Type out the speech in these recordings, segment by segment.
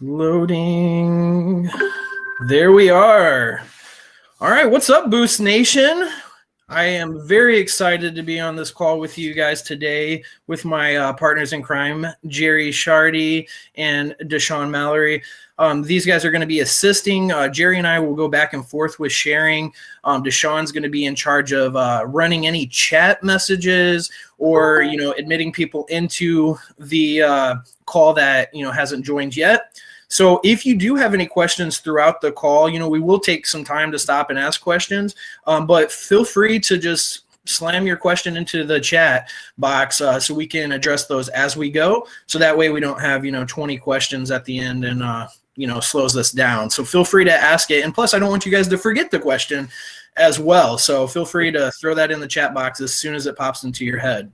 Loading. There we are. All right, what's up, Boost Nation? I am very excited to be on this call with you guys today with my partners in crime, Jerry Shardy and Deshaun Mallory. These guys are going to be assisting. Jerry and I will go back and forth with sharing. Deshaun's going to be in charge of running any chat messages or, admitting people into the call that, hasn't joined yet. So if you do have any questions throughout the call, we will take some time to stop and ask questions, but feel free to just slam your question into the chat box so we can address those as we go. So that way we don't have, 20 questions at the end and, slows us down. So feel free to ask it. And plus, I don't want you guys to forget the question as well. So feel free to throw that in the chat box as soon as it pops into your head.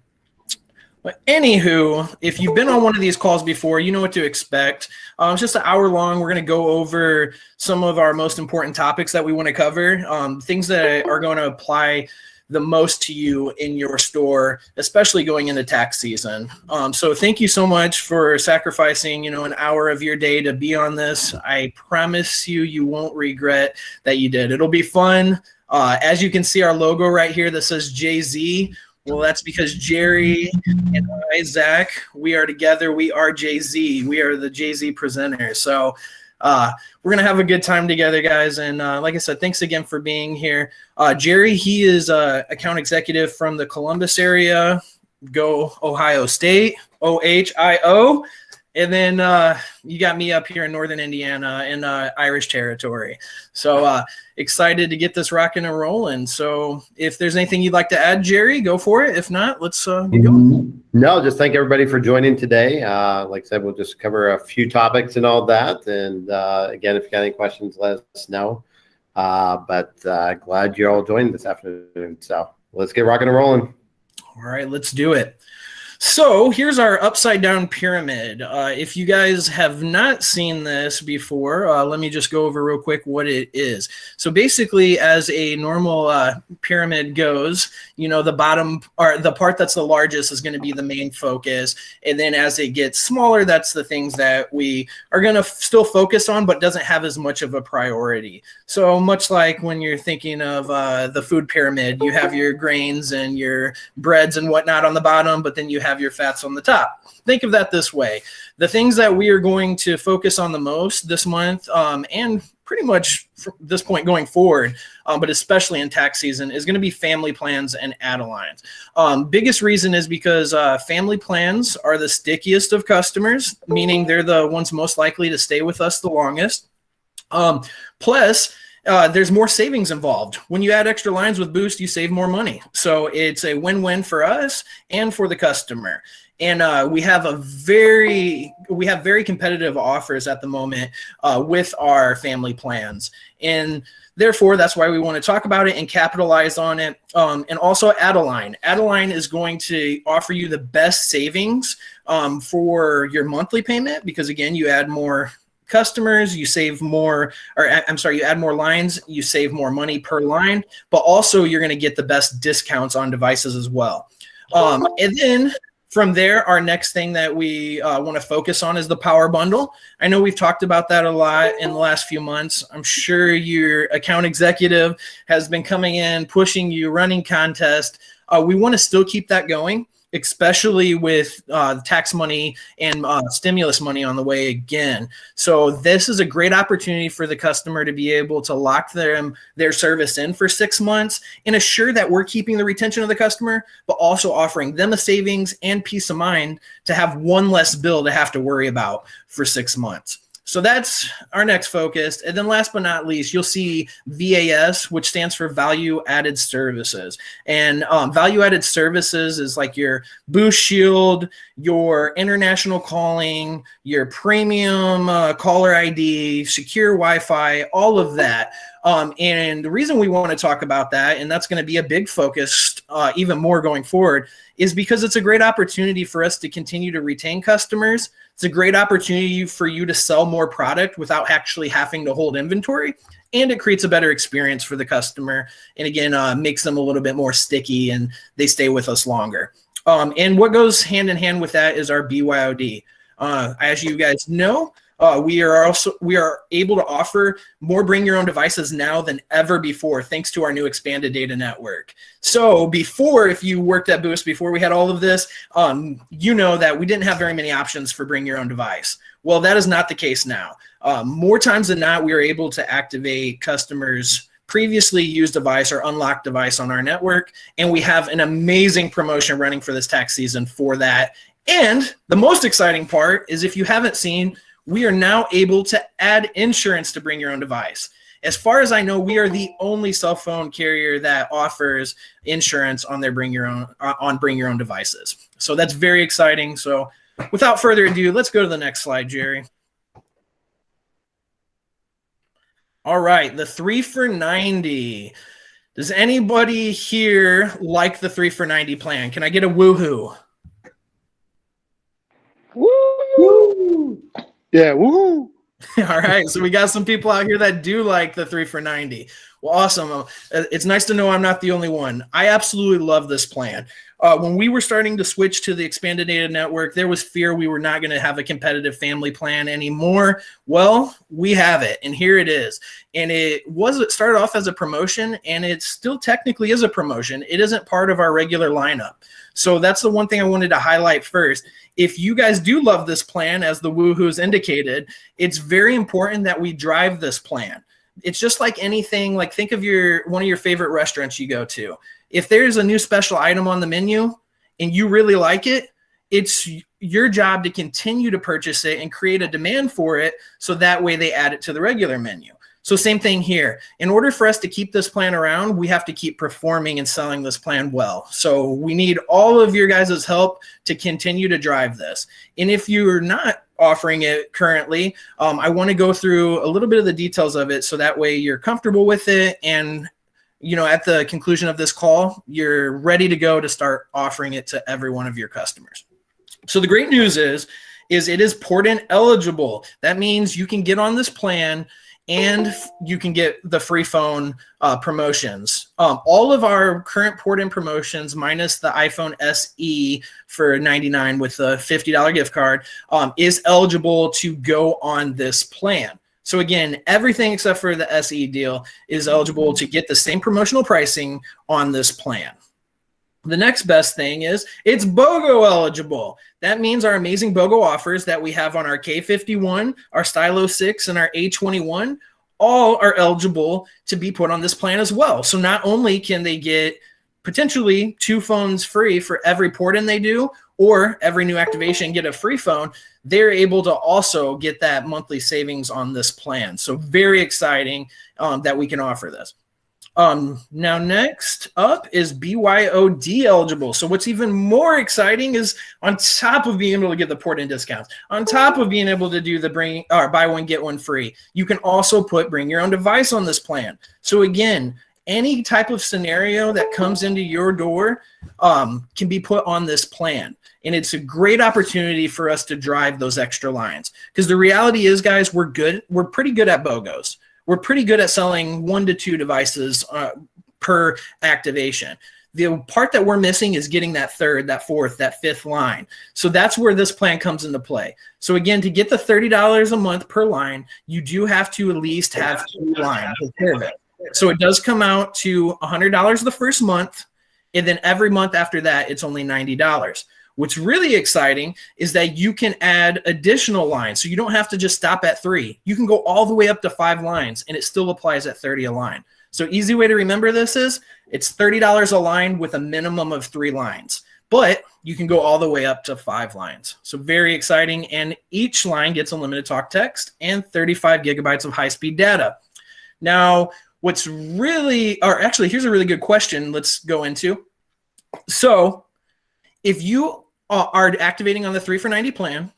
But anywho, if you've been on one of these calls before, you know what to expect. It's just an hour long. We're going to go over some of our most important topics that we want to cover, things that are going to apply the most to you in your store, especially going into tax season. So thank you so much for sacrificing, an hour of your day to be on this. I promise you won't regret that you did. It'll be fun. As you can see our logo right here that says Jay-Z. Well, that's because Jerry and I, Zach, we are together. We are Jay-Z. We are the Jay-Z presenters. So we're going to have a good time together, guys. And like I said, thanks again for being here. Jerry, he is account executive from the Columbus area. Go Ohio State, OHIO. And then you got me up here in Northern Indiana in Irish territory. So excited to get this rocking and rolling. So if there's anything you'd like to add, Jerry, go for it. If not, let's get going. No, just thank everybody for joining today. Like I said, we'll just cover a few topics and all that. And again, if you got any questions, let us know. But glad you're all joining this afternoon. So let's get rocking and rolling. All right, let's do it. So here's our upside down pyramid. If you guys have not seen this before, let me just go over real quick what it is. So basically, as a normal pyramid goes, the bottom or the part that's the largest is going to be the main focus. And then as it gets smaller, that's the things that we are going to still focus on, but doesn't have as much of a priority. So much like when you're thinking of the food pyramid, you have your grains and your breads and whatnot on the bottom, but then you have your fats on the top. Think of that this way. The things that we are going to focus on the most this month and pretty much from this point going forward, but especially in tax season, is going to be family plans and add-a-lines. Biggest reason is because family plans are the stickiest of customers, meaning they're the ones most likely to stay with us the longest. Plus, there's more savings involved. When you add extra lines with Boost, you save more money. So it's a win-win for us and for the customer. And we have very competitive offers at the moment with our family plans. And therefore, that's why we want to talk about it and capitalize on it. And also Add-a-Line. Add-a-Line is going to offer you the best savings for your monthly payment because, again, you add more customers, you save more, you add more lines, you save more money per line, but also you're going to get the best discounts on devices as well. And then from there, our next thing that we want to focus on is the Power Bundle. I know we've talked about that a lot in the last few months. I'm sure your account executive has been coming in, pushing you, running contests. We want to still keep that going, especially with tax money and stimulus money on the way again. So this is a great opportunity for the customer to be able to lock their service in for 6 months and assure that we're keeping the retention of the customer, but also offering them a savings and peace of mind to have one less bill to have to worry about for 6 months. So that's our next focus. And then last but not least, you'll see VAS, which stands for Value Added Services. And Value Added Services is like your Boost Shield, your international calling, your premium caller ID, secure Wi-Fi, all of that. And the reason we want to talk about that, and that's going to be a big focus even more going forward, is because it's a great opportunity for us to continue to retain customers. It's a great opportunity for you to sell more product without actually having to hold inventory. And it creates a better experience for the customer. And again, makes them a little bit more sticky and they stay with us longer. And what goes hand in hand with that is our BYOD. As you guys know, We are able to offer more bring your own devices now than ever before, thanks to our new expanded data network. So before, if you worked at Boost before we had all of this, you know that we didn't have very many options for bring your own device. Well, that is not the case now. More times than not, we are able to activate customers' previously used device or unlocked device on our network, and we have an amazing promotion running for this tax season for that. And the most exciting part is, if you haven't seen, we are now able to add insurance to bring your own device. As far as I know, we are the only cell phone carrier that offers insurance on their bring your own devices. So that's very exciting. So without further ado, let's go to the next slide, Jerry. All right, the 3 for $90. Does anybody here like the 3 for $90 plan? Can I get a woohoo? Woo! Yeah, woo! All right, so we got some people out here that do like the 3 for $90. Well, awesome. It's nice to know I'm not the only one. I absolutely love this plan. When we were starting to switch to the expanded data network, there was fear we were not going to have a competitive family plan anymore. Well, we have it, and here it is. And it started off as a promotion, and it still technically is a promotion. It isn't part of our regular lineup. So that's the one thing I wanted to highlight first. If you guys do love this plan, as the woohoos indicated, it's very important that we drive this plan. It's just like anything, like think of one of your favorite restaurants you go to. If there's a new special item on the menu and you really like it, it's your job to continue to purchase it and create a demand for it, so that way they add it to the regular menu. So same thing here. In order for us to keep this plan around, we have to keep performing and selling this plan well. So we need all of your guys' help to continue to drive this. And if you're not offering it currently, I want to go through a little bit of the details of it, so that way you're comfortable with it, and at the conclusion of this call, you're ready to go to start offering it to every one of your customers. So the great news is it is port-in eligible. That means you can get on this plan and you can get the free phone promotions. All of our current port-in promotions, minus the iPhone SE for $99 with a $50 gift card, is eligible to go on this plan. So again, everything except for the SE deal is eligible to get the same promotional pricing on this plan. The next best thing is it's BOGO eligible. That means our amazing BOGO offers that we have on our K51, our Stylo 6, and our A21 all are eligible to be put on this plan as well. So not only can they get potentially 2 phones free for every port-in they do, or every new activation get a free phone, they're able to also get that monthly savings on this plan. So very exciting that we can offer this. Now next up is BYOD eligible. So what's even more exciting is, on top of being able to get the port-in discounts, on top of being able to do the buy one get one free, you can also bring your own device on this plan. So again, any type of scenario that comes into your door can be put on this plan. And it's a great opportunity for us to drive those extra lines. Because the reality is, guys, we're pretty good at BOGOs. We're pretty good at selling 1 to 2 devices per activation. The part that we're missing is getting that 3rd, that 4th, that 5th line. So that's where this plan comes into play. So again, to get the $30 a month per line, you do have to at least have 2 lines. So it does come out to $100 the first month, and then every month after that, it's only $90. What's really exciting is that you can add additional lines. So you don't have to just stop at 3. You can go all the way up to 5 lines, and it still applies at $30 a line. So easy way to remember this is it's $30 a line with a minimum of 3 lines. But you can go all the way up to 5 lines. So very exciting. And each line gets unlimited talk text and 35 gigabytes of high-speed data. Now, here's a really good question let's go into. So if you are activating on the 3 for $90 plan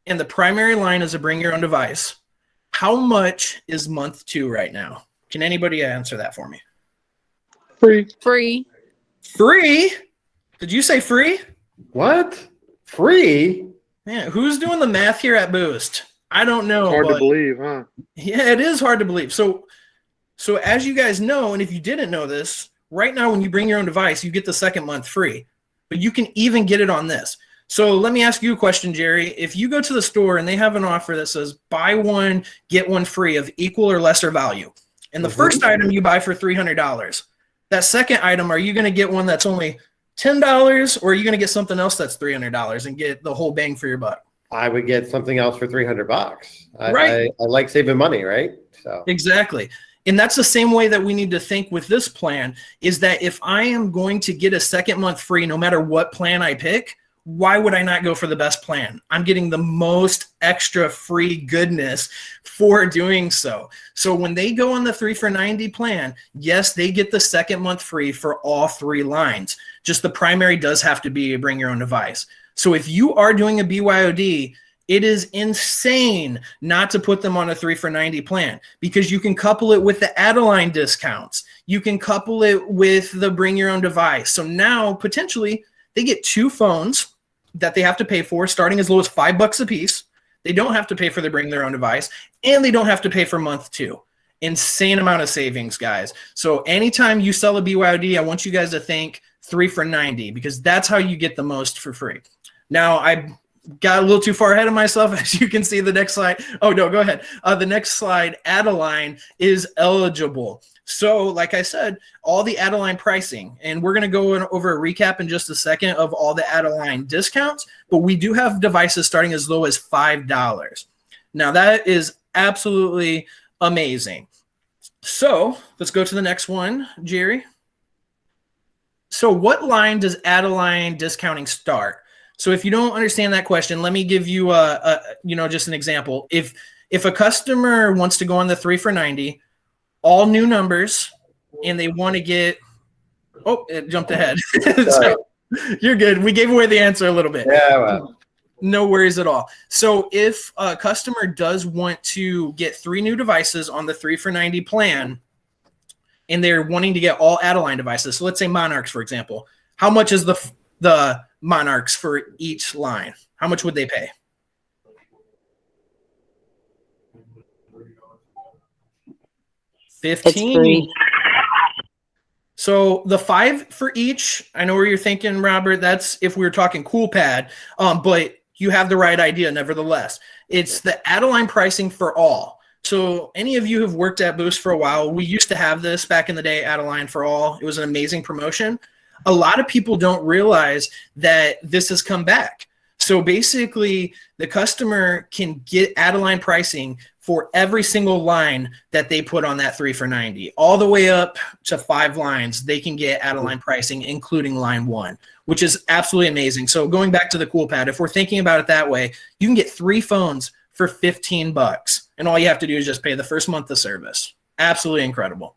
and the primary line is a bring your own device, how much is month 2 right now? Can anybody answer that for me? Free. Free? Did you say free? What? Free? Man, who's doing the math here at Boost? I don't know. Hard to believe, huh? Yeah, it is hard to believe. So as you guys know, and if you didn't know this, right now when you bring your own device, you get the second month free. But you can even get it on this. So let me ask you a question, Jerry. If you go to the store and they have an offer that says buy one, get one free of equal or lesser value, and the first item you buy for $300, that second item, are you going to get one that's only $10, or are you going to get something else that's $300 and get the whole bang for your buck? I would get something else for $300. Right. I like saving money, right? So Exactly. And that's the same way that we need to think with this plan, is that if I am going to get a second month free, no matter what plan I pick, why would I not go for the best plan? I'm getting the most extra free goodness for doing so. So when they go on the 3 for $90 plan, yes, they get the second month free for all 3 lines. Just the primary does have to be a bring your own device. So if you are doing a BYOD, it is insane not to put them on a 3 for $90 plan, because you can couple it with the Adeline discounts. You can couple it with the bring your own device. So now potentially they get 2 phones that they have to pay for, starting as low as $5 a piece. They don't have to pay for the bring their own device, and they don't have to pay for month 2. Insane amount of savings, guys. So anytime you sell a BYOD, I want you guys to think 3 for $90, because that's how you get the most for free. Now, I got a little too far ahead of myself. As you can see, the next slide. Oh, no, go ahead. The next slide, Adeline is eligible. So like I said, all the Adeline pricing, and we're going to go over a recap in just a second of all the Adeline discounts, but we do have devices starting as low as $5. Now that is absolutely amazing. So let's go to the next one, Jerry. So what line does Adeline discounting start? So if you don't understand that question, let me give you just an example. If a customer wants to go on the 3 for $90, all new numbers, and they want to get, it jumped ahead. So, you're good. We gave away the answer a little bit. Yeah, well. No worries at all. So if a customer does want to get 3 new devices on the 3 for $90 plan, and they're wanting to get all Adeline devices, so let's say Monarchs, for example, how much is the Monarchs for each line? How much would they pay? $15. So the 5 for each, I know where you're thinking, Robert, that's if we were talking cool pad, but you have the right idea nevertheless. It's the Adeline pricing for all. So any of you who've worked at Boost for a while, we used to have this back in the day, Adeline for all. It was an amazing promotion. A lot of people don't realize that this has come back. So basically, the customer can get Adeline pricing for every single line that they put on that 3 for $90, all the way up to 5 lines. They can get Adeline pricing, including line 1, which is absolutely amazing. So going back to the cool pad, if we're thinking about it that way, you can get 3 phones for $15, and all you have to do is just pay the first month of service. Absolutely incredible.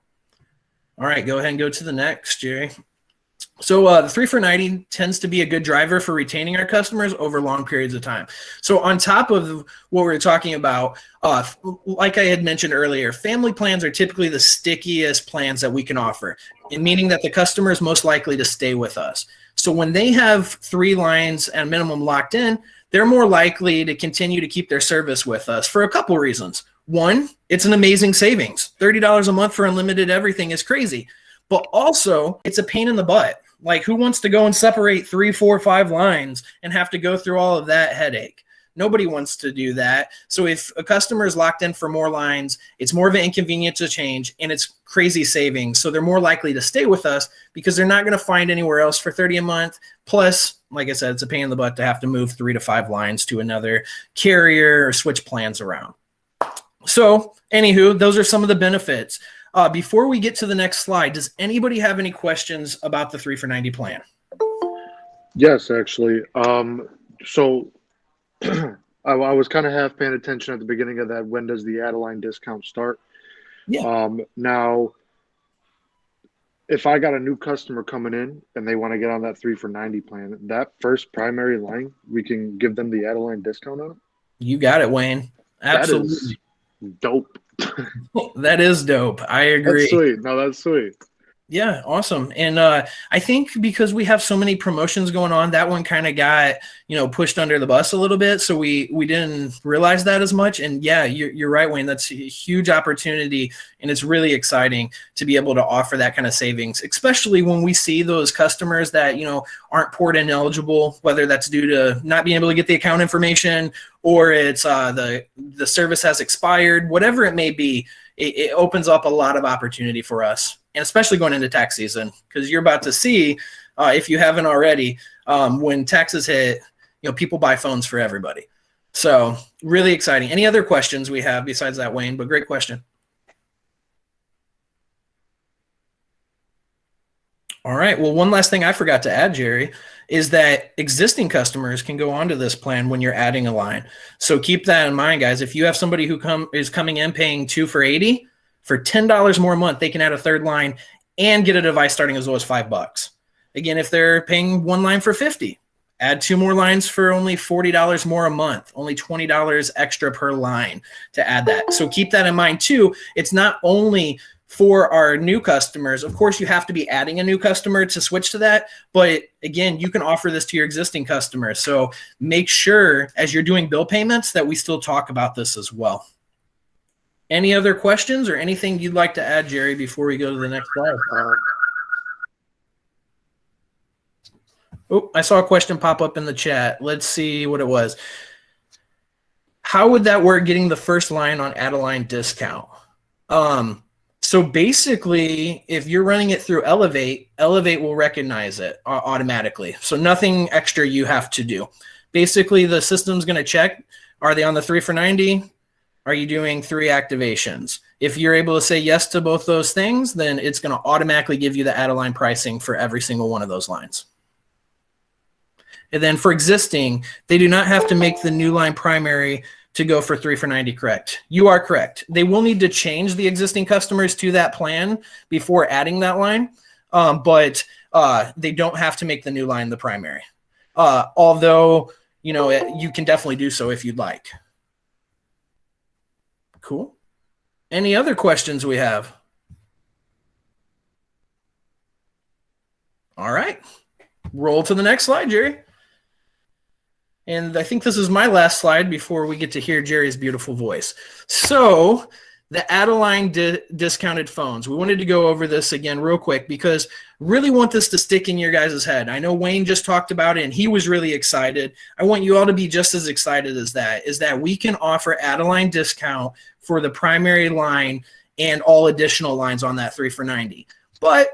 All right, go ahead and go to the next, Jerry. So the 3 for $90 tends to be a good driver for retaining our customers over long periods of time. So on top of what we were talking about, like I had mentioned earlier, family plans are typically the stickiest plans that we can offer, meaning that the customer is most likely to stay with us. So when they have 3 lines at minimum locked in, they're more likely to continue to keep their service with us for a couple reasons. One, it's an amazing savings. $30 a month for unlimited everything is crazy. But also, it's a pain in the butt. Like, who wants to go and separate 3, 4, 5 lines and have to go through all of that headache? Nobody wants to do that. So if a customer is locked in for more lines, it's more of an inconvenience to change, and it's crazy savings. So they're more likely to stay with us because they're not going to find anywhere else for $30 a month. Plus, like I said, it's a pain in the butt to have to move 3 to 5 lines to another carrier or switch plans around. So anywho, those are some of the benefits. Before we get to the next slide, does anybody have any questions about the 3 for $90 plan? Yes, actually. So I was kind of half paying attention at the beginning of that. When does the Adeline discount start? Yeah. Now, if I got a new customer coming in and they want to get on that 3 for $90 plan, that first primary line, we can give them the Adeline discount on it? You got it, Wayne. Absolutely. That is dope. That is dope. I agree. That's sweet. No, that's sweet. Yeah, awesome. And I think because we have so many promotions going on, that one kind of got, pushed under the bus a little bit. So we didn't realize that as much. And yeah, you're right, Wayne. That's a huge opportunity. And it's really exciting to be able to offer that kind of savings, especially when we see those customers that, aren't port in eligible, whether that's due to not being able to get the account information or it's the service has expired, whatever it may be. It opens up a lot of opportunity for us, and especially going into tax season, because you're about to see, if you haven't already, when taxes hit, people buy phones for everybody. So really exciting. Any other questions we have besides that, Wayne? But great question. All right. Well, one last thing I forgot to add, Jerry, is that existing customers can go onto this plan when you're adding a line. So keep that in mind, guys. If you have somebody who is coming in paying $2 for $80, for $10 more a month, they can add a third line and get a device starting as low as $5. Again, if they're paying one line for $50, add 2 more lines for only $40 more a month, only $20 extra per line to add that. So keep that in mind too. It's not only for our new customers. Of course, you have to be adding a new customer to switch to that. But again, you can offer this to your existing customers. So make sure as you're doing bill payments that we still talk about this as well. Any other questions or anything you'd like to add, Jerry, before we go to the next slide? Oh, I saw a question pop up in the chat. Let's see what it was. How would that work getting the first line on add-a-line discount? So basically, if you're running it through Elevate, Elevate will recognize it automatically. So nothing extra you have to do. Basically, the system's going to check, are they on the 3 for $90? Are you doing 3 activations? If you're able to say yes to both those things, then it's going to automatically give you the add-a-line pricing for every single one of those lines. And then for existing, they do not have to make the new line primary to go for 3 for $90, correct? You are correct. They will need to change the existing customers to that plan before adding that line, but they don't have to make the new line the primary. Although, you can definitely do so if you'd like. Cool. Any other questions we have? All right. Roll to the next slide, Jerry. And I think this is my last slide before we get to hear Jerry's beautiful voice. So the add-a-line discounted phones. We wanted to go over this again real quick because really want this to stick in your guys' head. I know Wayne just talked about it and he was really excited. I want you all to be just as excited as that, is that we can offer add-a-line discount for the primary line and all additional lines on that 3 for $90. But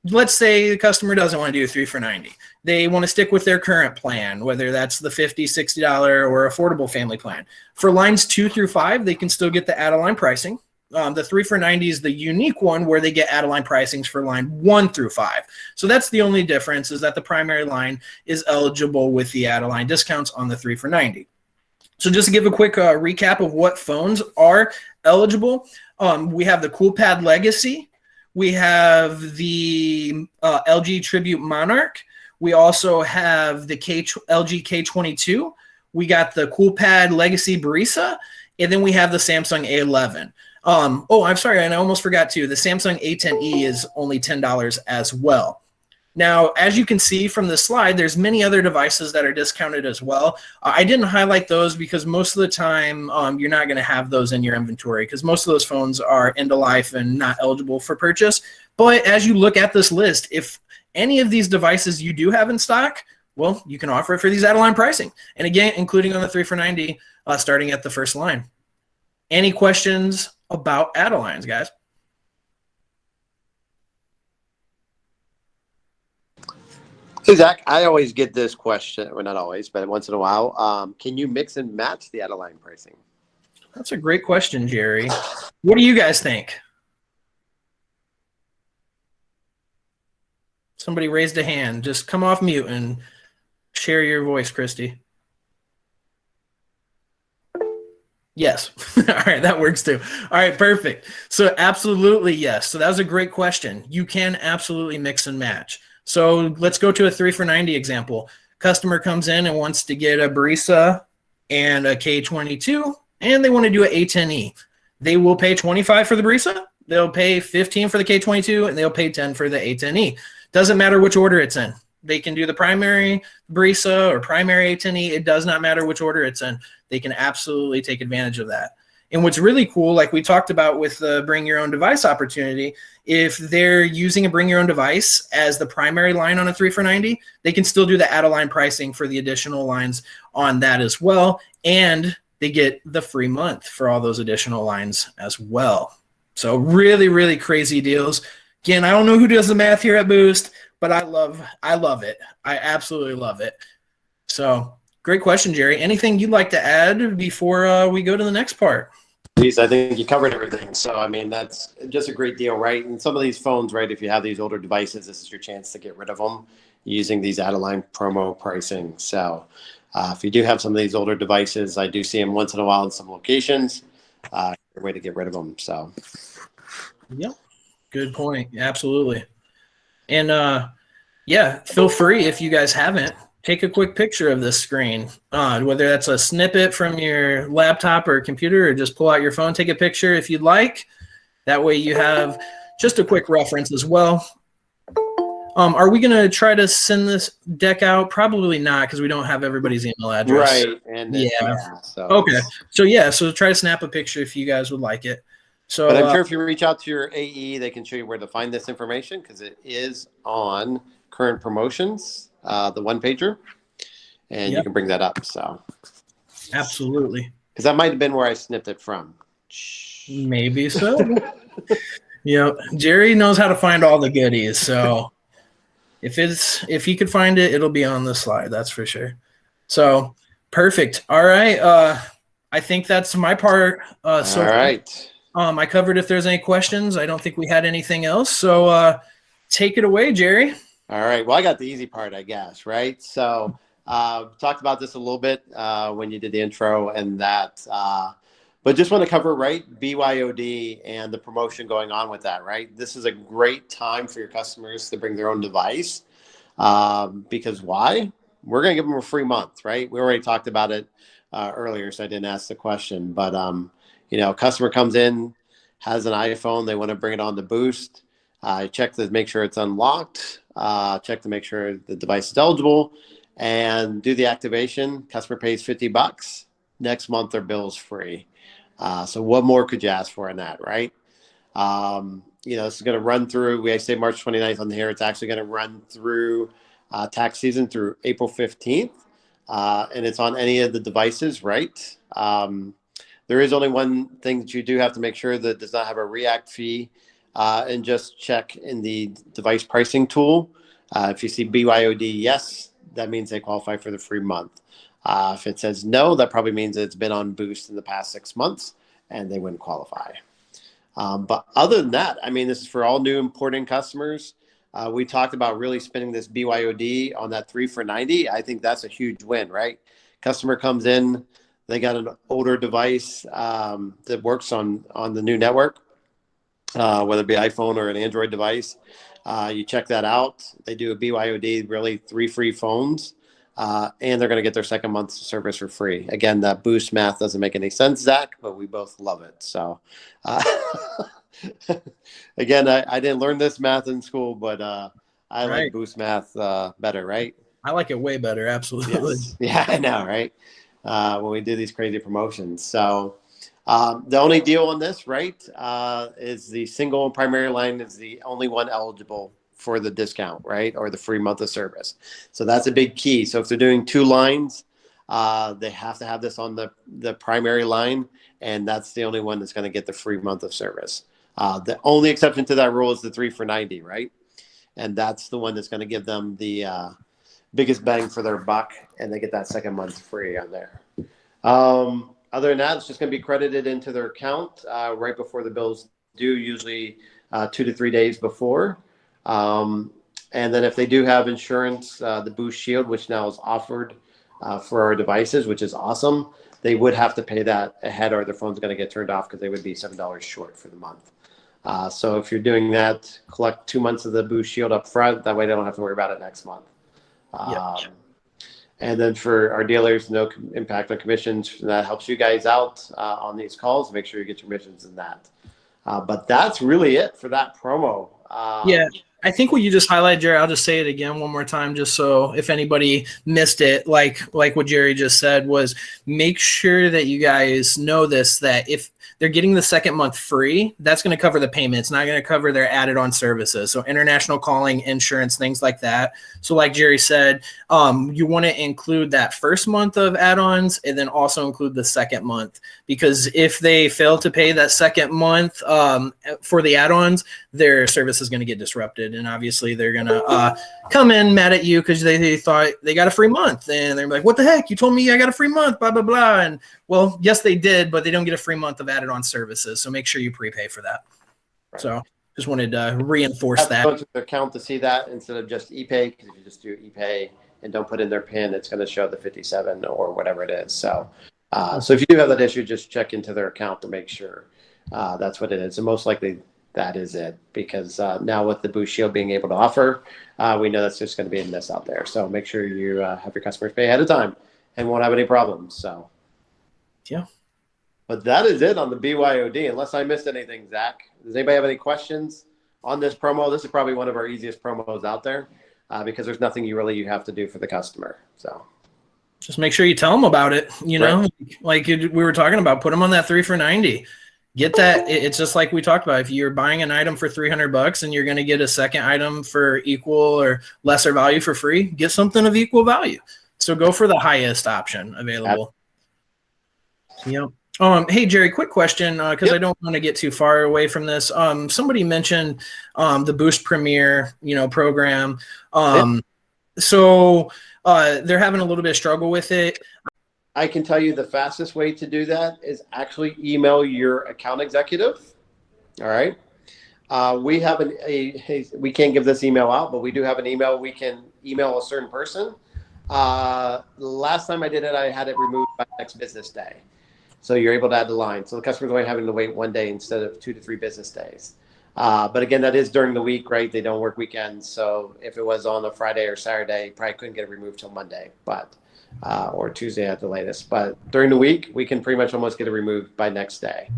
let's say the customer doesn't want to do 3 for $90. They want to stick with their current plan, whether that's the $50, $60 or affordable family plan. For lines 2 through 5, they can still get the add-a-line pricing. The 3 for $90 is the unique one where they get add-a-line pricings for line 1 through 5. So that's the only difference, is that the primary line is eligible with the add-a-line discounts on the 3 for $90. So just to give a quick recap of what phones are eligible, we have the CoolPad Legacy. We have the LG Tribute Monarch. We also have the LG K22. We got the CoolPad Legacy Barisa. And then we have the Samsung A11. I'm sorry, and I almost forgot too. The Samsung A10e is only $10 as well. Now, as you can see from the slide, there's many other devices that are discounted as well. I didn't highlight those because most of the time you're not going to have those in your inventory because most of those phones are end of life and not eligible for purchase. But as you look at this list, if any of these devices you do have in stock, well, you can offer it for these add-a-line pricing. And again, including on the 3 for $90, starting at the first line. Any questions about add-a-lines, guys? So Zach, I always get this question, well, not always, but once in a while. Can you mix and match the add-a-line pricing? That's a great question, Jerry. What do you guys think? Somebody raised a hand. Just come off mute and share your voice, Christy. Yes. All right, that works too. All right, perfect. So absolutely yes. So that was a great question. You can absolutely mix and match. So let's go to a 3 for $90 example. Customer comes in and wants to get a Barisa and a K22, and they want to do an A10e. They will pay $25 for the Barisa. they'll pay 15 for the K22 and they'll pay 10 for the A10E. Doesn't matter which order it's in. They can do the primary Brisa or primary A10E. It does not matter which order it's in. They can absolutely take advantage of that. And what's really cool, like we talked about with the bring your own device opportunity, if they're using a bring your own device as the primary line on a 3 for $90, they can still do the add-a-line pricing for the additional lines on that as well. And they get the free month for all those additional lines as well. So really, really crazy deals. Again, I don't know who does the math here at Boost, but I love it. I absolutely love it. So great question, Jerry. Anything you'd like to add before we go to the next part? Please, I think you covered everything. So, I mean, that's just a great deal, right? And some of these phones, right, if you have these older devices, this is your chance to get rid of them using these add-a-line promo pricing. So if you do have some of these older devices, I do see them once in a while in some locations. A way to get rid of them. So, yep, good point. Absolutely. And yeah, feel free if you guys haven't, take a quick picture of this screen, whether that's a snippet from your laptop or computer, or just pull out your phone, take a picture if you'd like. That way you have just a quick reference as well. Are we going to try to send this deck out? Probably not, because we don't have everybody's email address. Right. And so okay. So try to snap a picture if you guys would like it. So, but I'm sure if you reach out to your AE, they can show you where to find this information, because it is on current promotions, the one pager, and you can bring that up. So absolutely. Because that might have been where I snipped it from. Maybe so. Jerry knows how to find all the goodies. So if he could find it, it'll be on the slide. That's for sure. So perfect. All right. I think that's my part. All right. I covered if there's any questions. I don't think we had anything else. So take it away, Jerry. All right. Well, I got the easy part, I guess, right? So talked about this a little bit when you did the intro and that, but just want to cover, right, BYOD and the promotion going on with that, right? This is a great time for your customers to bring their own device because why? We're going to give them a free month, right? We already talked about it earlier, so I didn't ask the question, but customer comes in, has an iPhone, they want to bring it on to Boost. Check to make sure it's unlocked, check to make sure the device is eligible, and do the activation. Customer pays $50. Next month, their bill is free. So what more could you ask for in that, right? This is going to run through, we say March 29th on here. It's actually going to run through tax season through April 15th. And it's on any of the devices, right? There is only one thing that you do have to make sure that does not have a react fee, and just check in the device pricing tool. If you see BYOD, yes, that means they qualify for the free month. If it says no, that probably means it's been on Boost in the past 6 months and they wouldn't qualify. But other than that, I mean, this is for all new importing customers. We talked about really spinning this BYOD on that 3 for $90. I think that's a huge win, right? Customer comes in, they got an older device that works on the new network, whether it be iPhone or an Android device. You check that out. They do a BYOD, really 3 free phones, and they're going to get their second month's service for free. Again, that Boost math doesn't make any sense, Zach, but we both love it. So, again, I didn't learn this math in school, but I like Boost math better, right? I like it way better, absolutely. Yes. Yeah, I know, right? When we do these crazy promotions. So the only deal on this, right, is the single and primary line is the only one eligible for the discount, right, or the free month of service. So that's a big key. So if they're doing 2 lines, they have to have this on the primary line, and that's the only one that's going to get the free month of service. The only exception to that rule is the 3 for $90, right? And that's the one that's going to give them the biggest bang for their buck, and they get that second month free on there. Other than that, it's just going to be credited into their account right before the bills due, usually 2 to 3 days before. And then if they do have insurance, the Boost Shield, which now is offered for our devices, which is awesome, they would have to pay that ahead or their phone's going to get turned off because they would be $7 short for the month. So if you're doing that, collect 2 months of the Boost Shield up front. That way they don't have to worry about it next month. And then for our dealers, no impact on commissions. That helps you guys out on these calls. Make sure you get your commissions in that. But that's really it for that promo. Yeah, I think what you just highlighted, Jerry, I'll just say it again one more time, just so if anybody missed it, like what Jerry just said, was make sure that you guys know this, that if they're getting the second month free, that's going to cover the payment. It's not going to cover their added on services. So international calling, insurance, things like that. So like Jerry said, you want to include that first month of add-ons and then also include the second month, because if they fail to pay that second month for the add-ons, their service is going to get disrupted. And obviously they're going to come in mad at you because they thought they got a free month. And they're like, what the heck? You told me I got a free month, blah, blah, blah. And well, yes, they did, but they don't get a free month of added on services. So make sure you prepay for that. Right. So just wanted to reinforce that. Go to the account to see that instead of just ePay, because if you just do ePay and don't put in their PIN, it's going to show the 57 or whatever it is. So, so if you do have that issue, just check into their account to make sure that's what it is. And most likely that is it, because now with the Boost Shield being able to offer, we know that's just going to be a miss out there. So make sure you have your customers pay ahead of time and won't have any problems. So, yeah. But that is it on the BYOD, unless I missed anything, Zach. Does anybody have any questions on this promo? This is probably one of our easiest promos out there because there's nothing you have to do for the customer. So just make sure you tell them about it. You know, like we were talking about, put them on that 3 for $90. Get that. It's just like we talked about. If you're buying an item for $300 and you're going to get a second item for equal or lesser value for free, get something of equal value. So go for the highest option available. Yep. Hey, Jerry, quick question, because I don't want to get too far away from this. Somebody mentioned the Boost Premier, program. So they're having a little bit of struggle with it. I can tell you the fastest way to do that is actually email your account executive. All right. We have we can't give this email out, but we do have an email. We can email a certain person. Last time I did it, I had it removed by next business day. So you're able to add the line. So the customer's only having to wait 1 day instead of 2 to 3 business days. But again, that is during the week, right? They don't work weekends. So if it was on a Friday or Saturday, probably couldn't get it removed till Monday, or Tuesday at the latest. But during the week, we can pretty much almost get it removed by next day.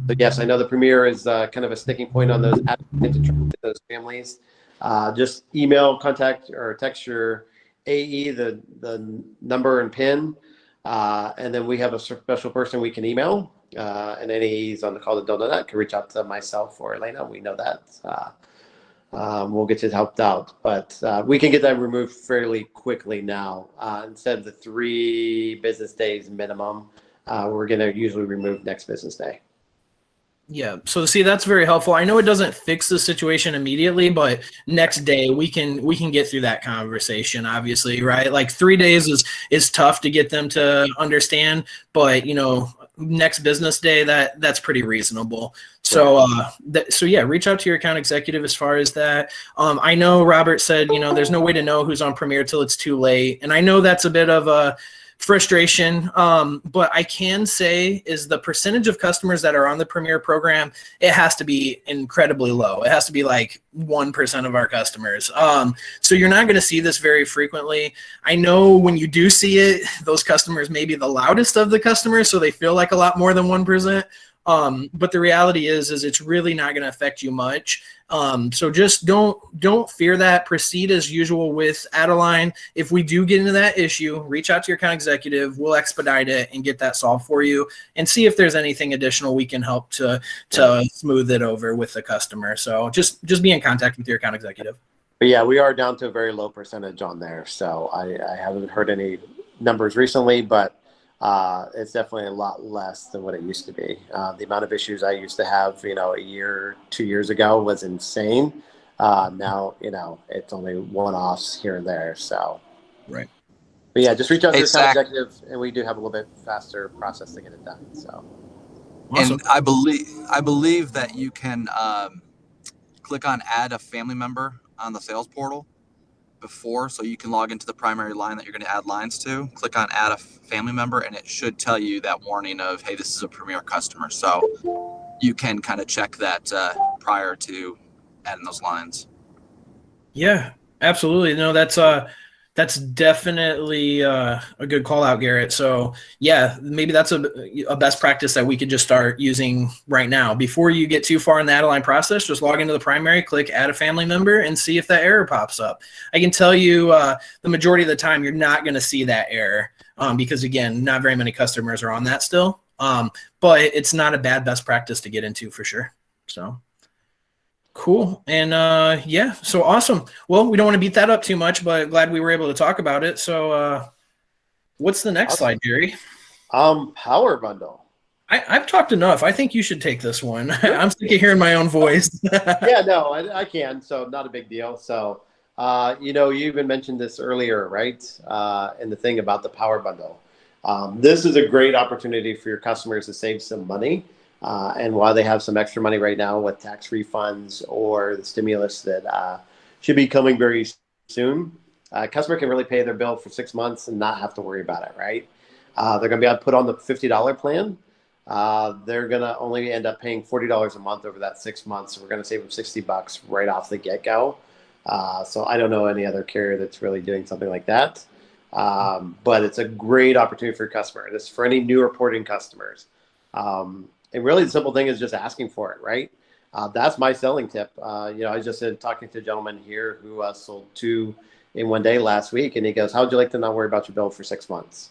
So yes, I know the Premier is kind of a sticking point on those families. Just email, contact, or text your AE, the number and PIN. And then we have a special person we can email, and any on the call that don't know that can reach out to myself or Elena. We know that. We'll get you helped out, but we can get that removed fairly quickly now. Instead of the 3 business days minimum, we're going to usually remove next business day. Yeah. So see, that's very helpful. I know it doesn't fix the situation immediately, but next day we can get through that conversation, obviously, right? Like 3 days is tough to get them to understand, but next business day, that's pretty reasonable. So, yeah, reach out to your account executive as far as that. I know Robert said, there's no way to know who's on Premier till it's too late. And I know that's a bit of a frustration. But I can say is the percentage of customers that are on the Premier program, it has to be incredibly low. It has to be like 1% of our customers. So you're not going to see this very frequently. I know when you do see it, those customers may be the loudest of the customers, so they feel like a lot more than 1%. But the reality is it's really not going to affect you much. So just don't fear that. Proceed as usual with Adeline. If we do get into that issue, reach out to your account executive. We'll expedite it and get that solved for you and see if there's anything additional we can help to smooth it over with the customer. So just be in contact with your account executive. But yeah, we are down to a very low percentage on there. So I haven't heard any numbers recently, but it's definitely a lot less than what it used to be. The amount of issues I used to have, a year, 2 years ago was insane. Now, it's only one-offs here and there. So, right. But yeah, just reach out to your account executive, and we do have a little bit faster process to get it done. So, awesome. And I believe that you can click on add a family member on the sales portal before, so you can log into the primary line that you're going to add lines to, click on add a family member, and it should tell you that warning of, hey, this is a Premier customer. So you can kind of check that prior to adding those lines. Yeah, absolutely. No, that's That's definitely a good call out, Garrett. So yeah, maybe that's a best practice that we could just start using right now. Before you get too far in the add-a-line process, just log into the primary, click add a family member, and see if that error pops up. I can tell you the majority of the time you're not going to see that error because, again, not very many customers are on that still. But it's not a bad best practice to get into for sure. So. Cool. And yeah, so awesome. Well, we don't want to beat that up too much, but glad we were able to talk about it. So what's the next slide, Jerry? Power bundle. I've talked enough. I think you should take this one. I'm sick of hearing my own voice. Yeah, no, I can. So not a big deal. So, you even mentioned this earlier, right? And the thing about the power bundle. This is a great opportunity for your customers to save some money. And while they have some extra money right now with tax refunds or the stimulus that should be coming very soon, a customer can really pay their bill for 6 months and not have to worry about it, right? They're going to be able to put on the $50 plan. They're going to only end up paying $40 a month over that 6 months. So we're going to save them $60 right off the get-go. So I don't know any other carrier that's really doing something like that. But it's a great opportunity for your customer. This is for any new reporting customers. And really the simple thing is just asking for it, right? That's my selling tip. I was just talking to a gentleman here who sold 2 in one day last week, and he goes, how'd you like to not worry about your bill for 6 months,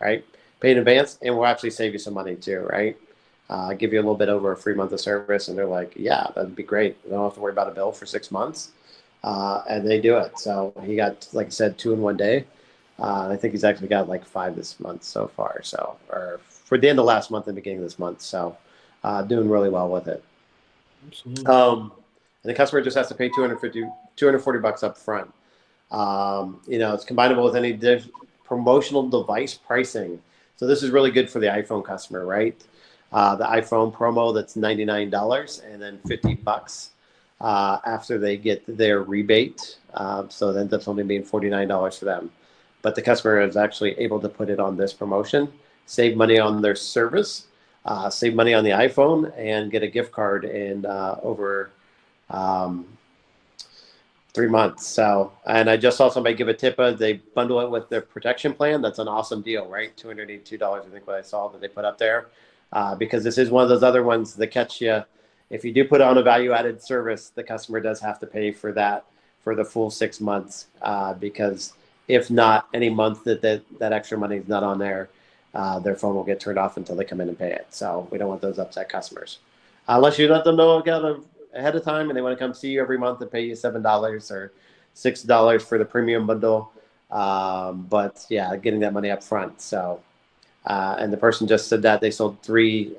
right? Pay in advance, and we'll actually save you some money too, right? Give you a little bit over a free month of service, and they're like, yeah, that'd be great. We don't have to worry about a bill for 6 months, and they do it. So he got, like I said, 2 in one day. I think he's actually got like 5 this month so far. So, or for the end of last month and beginning of this month. So doing really well with it. Absolutely. And the customer just has to pay $240 up front. It's combinable with any promotional device pricing. So this is really good for the iPhone customer, right? The iPhone promo, that's $99 and then $50 after they get their rebate. So then that's only being $49 for them. But the customer is actually able to put it on this promotion, save money on their service, save money on the iPhone, and get a gift card in over 3 months. So, and I just saw somebody give a tip. They bundle it with their protection plan. That's an awesome deal, right? $282, I think what I saw that they put up there. Because this is one of those other ones that catch you. If you do put on a value-added service, the customer does have to pay for that for the full 6 months. Because if not, any month that extra money is not on there, their phone will get turned off until they come in and pay it. So we don't want those upset customers. Unless you let them know ahead of time and they want to come see you every month and pay you $7 or $6 for the premium bundle. But yeah, getting that money up front. So, and the person just said that they sold 3 in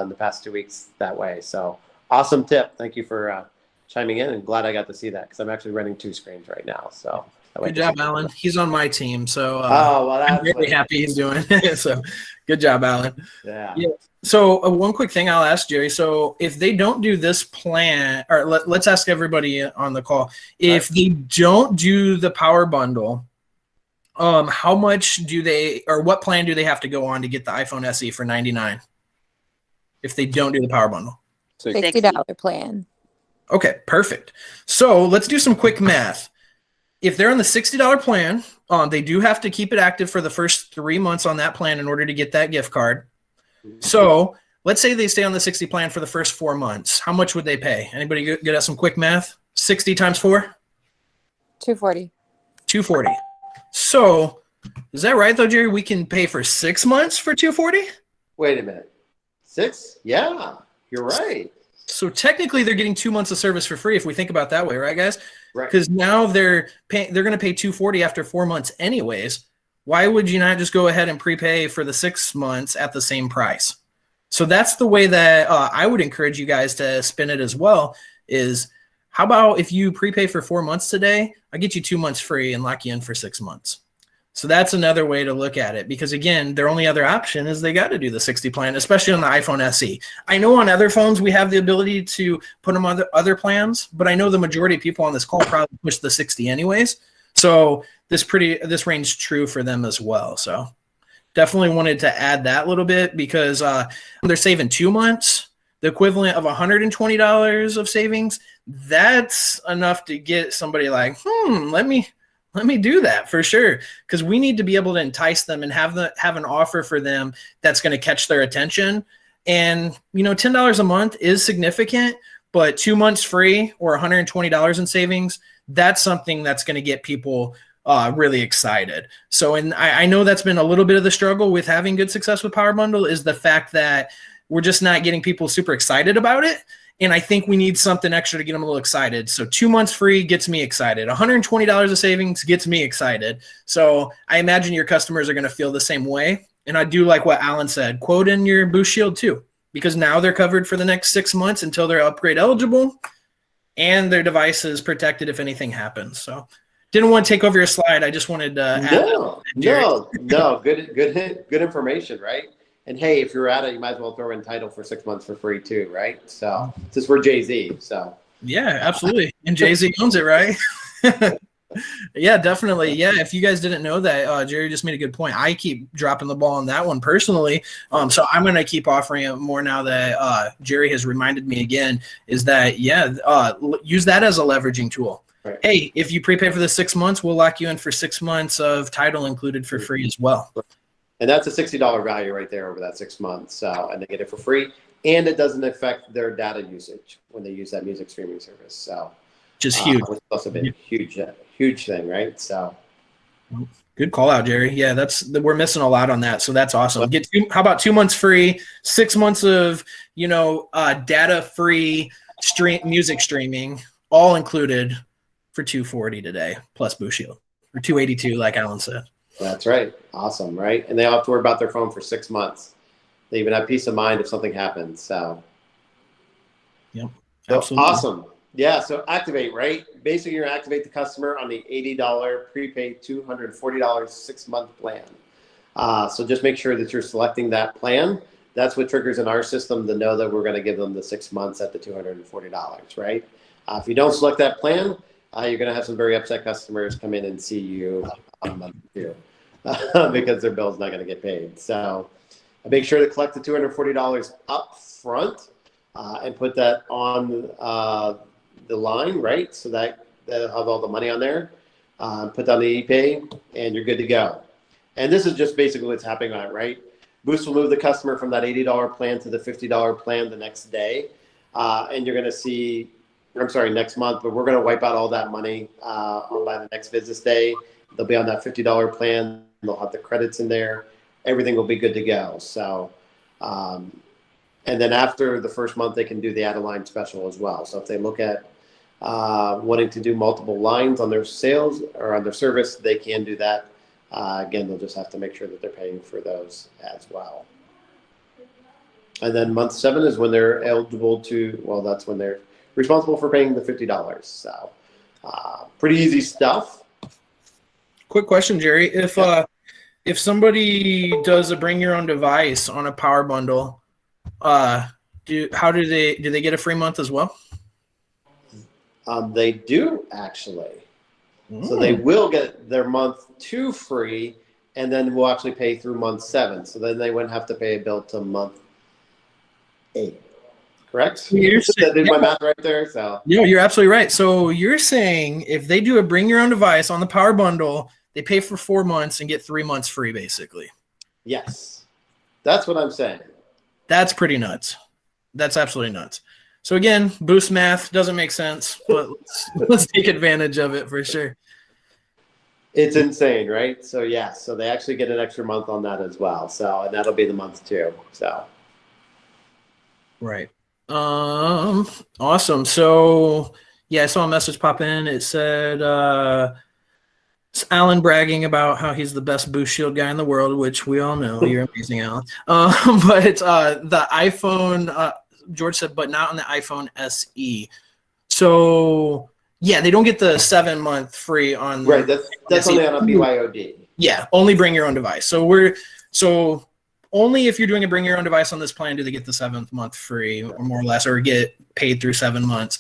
the past 2 weeks that way. So awesome tip. Thank you for chiming in, and glad I got to see that because I'm actually running 2 screens right now. So good job, Alan. He's on my team, so I'm really happy he's doing it. So good job, Alan. Yeah. So one quick thing I'll ask Jerry. So if they don't do this plan, or let's ask everybody on the call, if they don't do the power bundle, how much do they, or what plan do they have to go on to get the iPhone SE for $99? If they don't do the power bundle, $60 plan. Okay, perfect. So let's do some quick math. If they're on the $60 plan, they do have to keep it active for the first 3 months on that plan in order to get that gift card. So let's say they stay on the 60 plan for the first 4 months. How much would they pay? Anybody get us some quick math? 60 times 4? $240. $240. So is that right though, Jerry? We can pay for 6 months for $240? Wait a minute. 6? Yeah, you're right. So technically they're getting 2 months of service for free if we think about that way, right, guys? Right. Because now they're going to pay $240 after 4 months anyways. Why would you not just go ahead and prepay for the 6 months at the same price? So that's the way that I would encourage you guys to spin it as well, is how about if you prepay for 4 months today, I'll get you 2 months free and lock you in for 6 months. So that's another way to look at it, because again, their only other option is they got to do the 60 plan, especially on the iPhone SE. I know on other phones we have the ability to put them on other plans, but I know the majority of people on this call probably push the 60 anyways. So this range true for them as well. So definitely wanted to add that little bit because they're saving 2 months, the equivalent of $120 of savings. That's enough to get somebody like, let Let me do that for sure, because we need to be able to entice them and have an offer for them that's going to catch their attention. And $10 a month is significant, but 2 months free or $120 in savings, that's something that's going to get people really excited. So, and I know that's been a little bit of the struggle with having good success with Power Bundle, is the fact that we're just not getting people super excited about it. And I think we need something extra to get them a little excited. So 2 months free gets me excited. $120 of savings gets me excited. So I imagine your customers are going to feel the same way. And I do like what Alan said, quote in your Boost Shield too, because now they're covered for the next 6 months until they're upgrade eligible, and their device is protected if anything happens. So didn't want to take over your slide. I just wanted to add No. Good information, right? And hey, if you're at it, you might as well throw in Tidal for 6 months for free too, right? So since we're Jay-Z, so. Yeah, absolutely. And Jay-Z owns it, right? Yeah, definitely. Yeah, if you guys didn't know that, Jerry just made a good point. I keep dropping the ball on that one personally. So I'm going to keep offering it more now that Jerry has reminded me again, is that, use that as a leveraging tool. Right. Hey, if you prepay for the 6 months, we'll lock you in for 6 months of Tidal included for free as well. And that's a $60 value right there over that 6 months. And they get it for free. And it doesn't affect their data usage when they use that music streaming service. So just huge. Which has also been a huge thing, right? So good call out, Jerry. Yeah, we're missing a lot on that. So that's awesome. How about 2 months free, 6 months of, data free music streaming, all included for $240 today, plus Boost Shield, or $282, like Alan said. That's right. Awesome, right? And they don't have to worry about their phone for 6 months. They even have peace of mind if something happens. So, yep, absolutely. Awesome. Yeah, so activate, right? Basically, you're going to activate the customer on the $80 prepaid $240 6-month plan. So just make sure that you're selecting that plan. That's what triggers in our system to know that we're going to give them the 6 months at the $240, right? If you don't select that plan, you're going to have some very upset customers come in and see you on month 2 because their bill's not going to get paid. So make sure to collect the $240 up front and put that on the line, right? So that they'll have all the money on there. Put down the ePay, and you're good to go. And this is just basically what's happening on it, right? Boost will move the customer from that $80 plan to the $50 plan the next day. And you're going to see, next month, but we're going to wipe out all that money by the next business day. They'll be on that $50 plan. They'll have the credits in there. Everything will be good to go. So, and then after the first month, they can do the add a line special as well. So if they look at wanting to do multiple lines on their sales or on their service, they can do that. Again, they'll just have to make sure that they're paying for those as well. And then month 7 is when they're eligible to, well, that's when they're responsible for paying the $50. So pretty easy stuff. Quick question, Jerry. If somebody does a bring your own device on a Power Bundle, do they get a free month as well? They do actually. So they will get their month 2 free, and then we'll actually pay through month 7. So then they wouldn't have to pay a bill till month 8. Correct? I did my math right there. So no, you're absolutely right. So you're saying if they do a bring your own device on the Power Bundle, they pay for 4 months and get 3 months free, basically. Yes, that's what I'm saying. That's pretty nuts. That's absolutely nuts. So again, Boost math doesn't make sense, but let's take advantage of it for sure. It's insane, right? So yeah, so they actually get an extra month on that as well. So, and that'll be the month 2. So right. Awesome. So yeah, I saw a message pop in. It said it's Alan bragging about how he's the best Boost Shield guy in the world, which we all know. You're amazing, Alan. But the iPhone, George said, but not on the iPhone SE. So yeah, they don't get the 7-month free on. Right. That's only on a BYOD. Yeah, only bring your own device. So only if you're doing a bring your own device on this plan do they get the 7th month free, or more or less, or get paid through 7 months.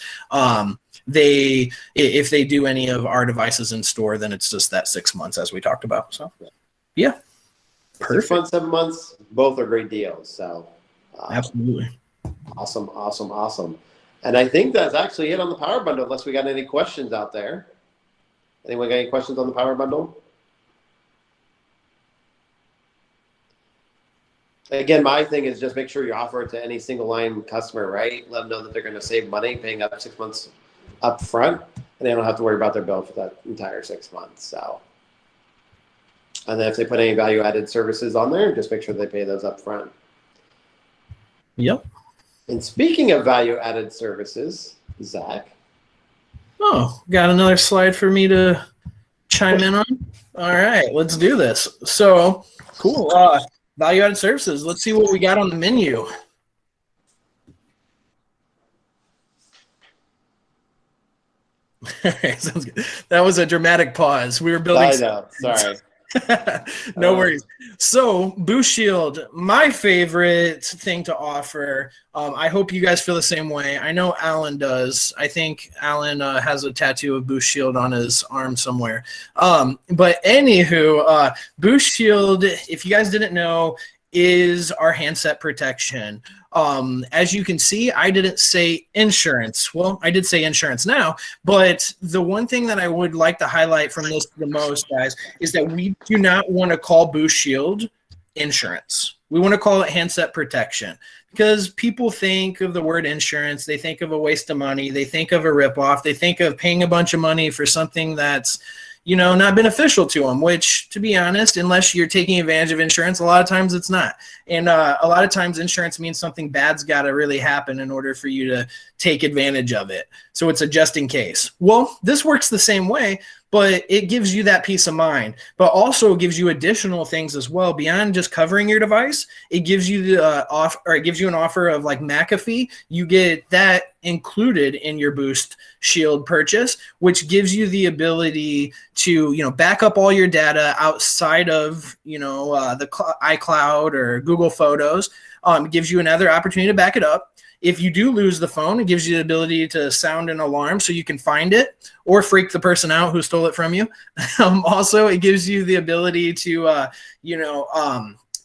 If they do any of our devices in store, then it's just that 6 months as we talked about. So yeah, perfect. 6 months, 7 months, both are great deals. So absolutely. Awesome. And I think that's actually it on the Power Bundle, unless we got any questions out there. Anyone got any questions on the power bundle? Again, my thing is just make sure you offer it to any single line customer, right? Let them know that they're going to save money paying up 6 months up front, and they don't have to worry about their bill for that entire 6 months. So, and then if they put any value added services on there, just make sure they pay those up front. Yep. And speaking of value added services, Zach. Oh, got another slide for me to chime in on? All right, let's do this. So, cool. Value-added services. Let's see what we got on the menu. All right, sounds good. That was a dramatic pause. We were building. I know. Sorry. No worries. So, Boost Shield, my favorite thing to offer. I hope you guys feel the same way. I know Alan does. I think Alan has a tattoo of Boost Shield on his arm somewhere. But anywho, Boost Shield, if you guys didn't know, is our handset protection. As you can see, I didn't say insurance. Well, I did say insurance now, but the one thing that I would like to highlight from this the most, guys, is that we do not want to call Boost Shield insurance. We want to call it handset protection because people think of the word insurance. They think of a waste of money. They think of a ripoff. They think of paying a bunch of money for something that's, you know, not beneficial to them, which, to be honest, unless you're taking advantage of insurance, a lot of times it's not. And a lot of times insurance means something bad's got to really happen in order for you to take advantage of it. So it's a just in case. Well, this works the same way, but it gives you that peace of mind, but also gives you additional things as well. Beyond just covering your device, it gives you the it gives you an offer of like McAfee. You get that included in your Boost Shield purchase, which gives you the ability to, you know, back up all your data outside of, you know, the iCloud or Google Photos. It gives you another opportunity to back it up. If you do lose the phone, it gives you the ability to sound an alarm so you can find it or freak the person out who stole it from you. Also, it gives you the ability to,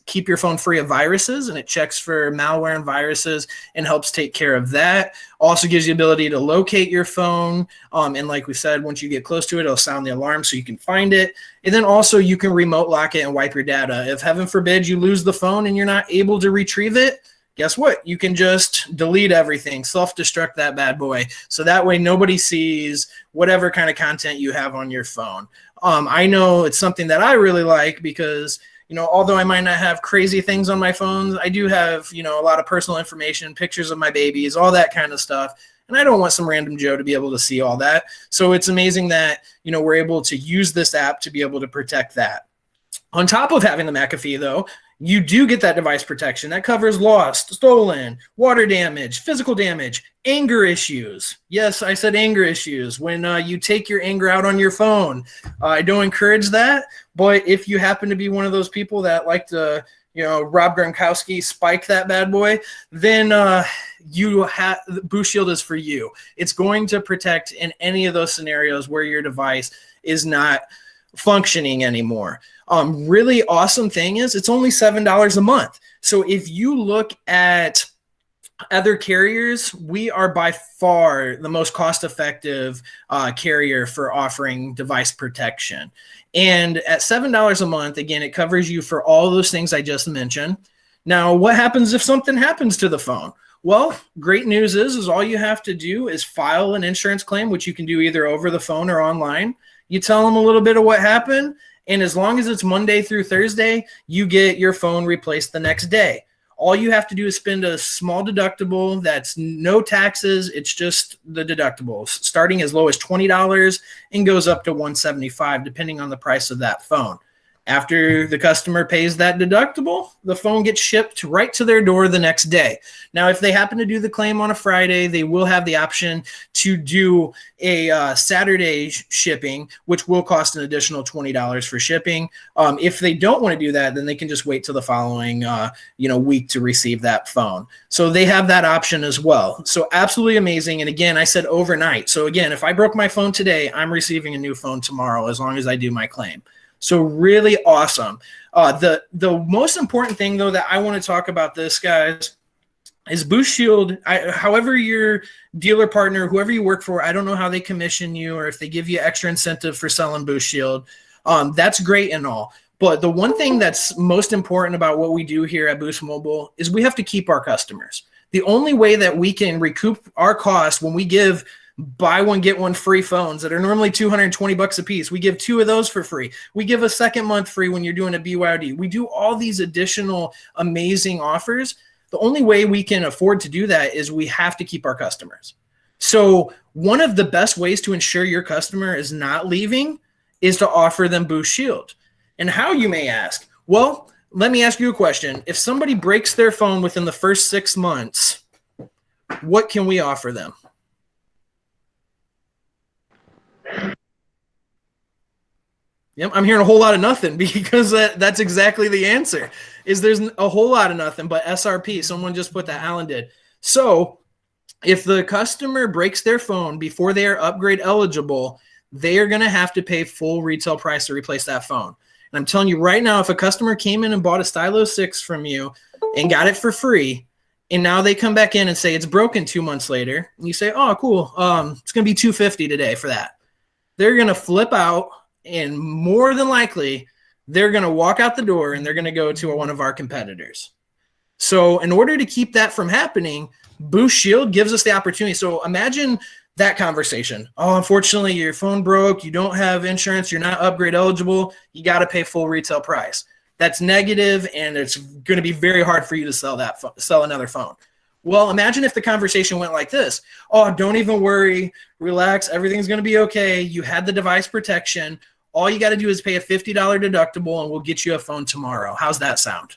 keep your phone free of viruses, and it checks for malware and viruses and helps take care of that. Also gives you the ability to locate your phone. And like we said, once you get close to it, it'll sound the alarm so you can find it. And then also you can remote lock it and wipe your data. If heaven forbid you lose the phone and you're not able to retrieve it, guess what? You can just delete everything, self-destruct that bad boy. So that way nobody sees whatever kind of content you have on your phone. I know it's something that I really like because, you know, although I might not have crazy things on my phone, I do have, you know, a lot of personal information, pictures of my babies, all that kind of stuff. And I don't want some random Joe to be able to see all that. So it's amazing that, you know, we're able to use this app to be able to protect that. On top of having the McAfee, though, you do get that device protection that covers lost, stolen, water damage, physical damage, anger issues. Yes, I said anger issues. When you take your anger out on your phone, I don't encourage that. But if you happen to be one of those people that like to, you know, Rob Gronkowski spike that bad boy, then Boost Shield is for you. It's going to protect in any of those scenarios where your device is not functioning anymore. Really awesome thing is it's only $7 a month. So if you look at other carriers, we are by far the most cost-effective carrier for offering device protection. And at $7 a month, again, it covers you for all those things I just mentioned. Now, what happens if something happens to the phone? Well, great news is all you have to do is file an insurance claim, which you can do either over the phone or online. You tell them a little bit of what happened, and as long as it's Monday through Thursday, you get your phone replaced the next day. All you have to do is spend a small deductible that's no taxes. It's just the deductibles, starting as low as $20 and goes up to $175, depending on the price of that phone. After the customer pays that deductible, the phone gets shipped right to their door the next day. Now, if they happen to do the claim on a Friday, they will have the option to do a Saturday shipping, which will cost an additional $20 for shipping. If they don't want to do that, then they can just wait till the following week to receive that phone. So they have that option as well. So absolutely amazing. And again, I said overnight. So again, if I broke my phone today, I'm receiving a new phone tomorrow as long as I do my claim. So really awesome. The most important thing, though, that I want to talk about this, guys, is Boost Shield, however your dealer partner, whoever you work for, I don't know how they commission you or if they give you extra incentive for selling Boost Shield. That's great and all. But the one thing that's most important about what we do here at Boost Mobile is we have to keep our customers. The only way that we can recoup our cost when we give buy one, get one free phones that are normally $220 a piece. We give 2 of those for free. We give a second month free when you're doing a BYOD. We do all these additional amazing offers. The only way we can afford to do that is we have to keep our customers. So one of the best ways to ensure your customer is not leaving is to offer them Boost Shield. And how, you may ask? Well, let me ask you a question. If somebody breaks their phone within the first 6 months, what can we offer them? Yep, I'm hearing a whole lot of nothing because that's exactly the answer. Is there's a whole lot of nothing but SRP. Someone just put that, Alan did. So if the customer breaks their phone before they are upgrade eligible, they are going to have to pay full retail price to replace that phone. And I'm telling you right now, if a customer came in and bought a Stylo 6 from you and got it for free, and now they come back in and say it's broken 2 months later, and you say, oh, cool, it's going to be $250 today for that. They're going to flip out, and more than likely, they're going to walk out the door and they're going to go to one of our competitors. So in order to keep that from happening, Boost Shield gives us the opportunity. So imagine that conversation. Oh, unfortunately, your phone broke. You don't have insurance. You're not upgrade eligible. You got to pay full retail price. That's negative, and it's going to be very hard for you to sell another phone. Well, imagine if the conversation went like this. Oh, don't even worry. Relax. Everything's going to be okay. You had the device protection. All you got to do is pay a $50 deductible, and we'll get you a phone tomorrow. How's that sound?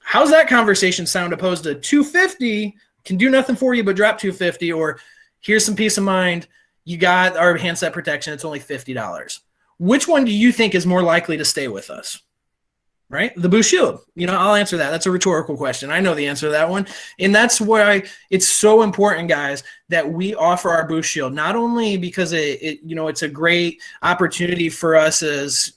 How's that conversation sound opposed to $250, can do nothing for you but drop $250, or here's some peace of mind. You got our handset protection. It's only $50. Which one do you think is more likely to stay with us? Right? The Boost Shield. I'll answer that. That's a rhetorical question. I know the answer to that one. And that's why it's so important, guys, that we offer our Boost Shield, not only because it's a great opportunity for us as,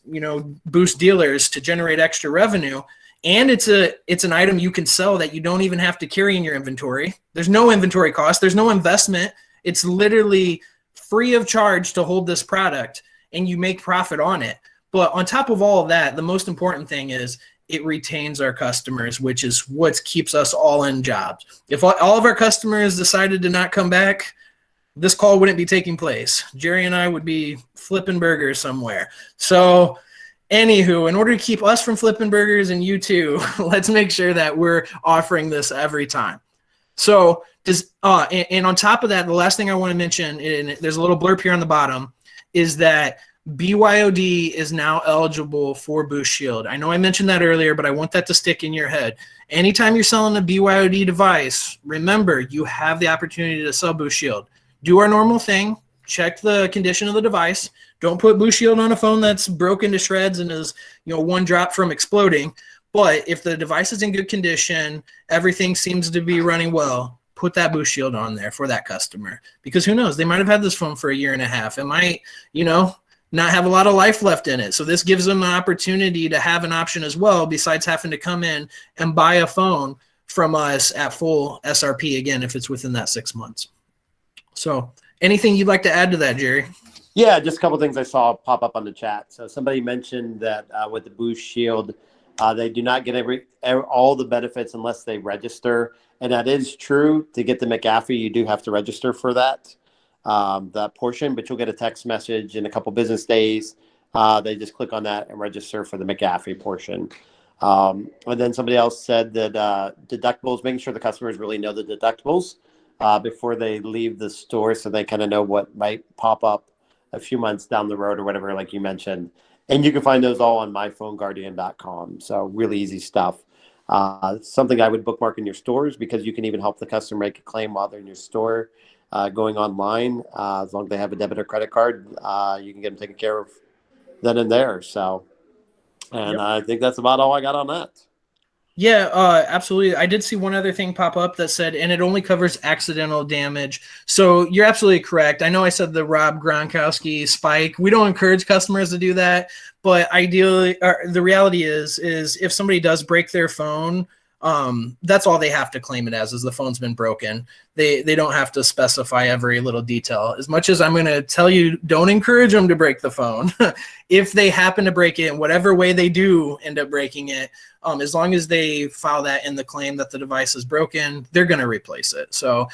Boost dealers to generate extra revenue. And it's an item you can sell that you don't even have to carry in your inventory. There's no inventory cost. There's no investment. It's literally free of charge to hold this product, and you make profit on it. But on top of all of that, the most important thing is it retains our customers, which is what keeps us all in jobs. If all of our customers decided to not come back, this call wouldn't be taking place. Jerry and I would be flipping burgers somewhere. So anywho, in order to keep us from flipping burgers and you too, let's make sure that we're offering this every time. So and on top of that, the last thing I want to mention, and there's a little blurb here on the bottom, is that BYOD is now eligible for Boost Shield. I know I mentioned that earlier, but I want that to stick in your head. Anytime you're selling a BYOD device, remember you have the opportunity to sell Boost Shield. Do our normal thing. Check the condition of the device. Don't put Boost Shield on a phone that's broken to shreds and is, one drop from exploding. But if the device is in good condition, everything seems to be running well, put that Boost Shield on there for that customer. Because who knows? They might have had this phone for a year and a half. It might, not have a lot of life left in it. So this gives them an opportunity to have an option as well, besides having to come in and buy a phone from us at full SRP, again, if it's within that 6 months. So anything you'd like to add to that, Jerry? Yeah, just a couple things I saw pop up on the chat. So somebody mentioned that with the Boost Shield, they do not get all the benefits unless they register. And that is true. To get the McAfee, you do have to register for that portion, but you'll get a text message in a couple business days. They just click on that and register for the McAfee portion. And then somebody else said that deductibles, making sure the customers really know the deductibles before they leave the store, so they kind of know what might pop up a few months down the road or whatever, like you mentioned. And you can find those all on myphoneguardian.com. So really easy stuff. Something I would bookmark in your stores, because you can even help the customer make a claim while they're in your store. Going online, as long as they have a debit or credit card, you can get them taken care of then and there. So, and yep. I think that's about all I got on that. Yeah, absolutely. I did see one other thing pop up that said, and it only covers accidental damage. So you're absolutely correct. I know I said the Rob Gronkowski spike. We don't encourage customers to do that, but ideally, the reality is if somebody does break their phone, That's all they have to claim it as, is the phone's been broken. They don't have to specify every little detail. As much as I'm going to tell you, don't encourage them to break the phone. If they happen to break it in whatever way they do end up breaking it, as long as they file that in the claim that the device is broken, they're going to replace it. So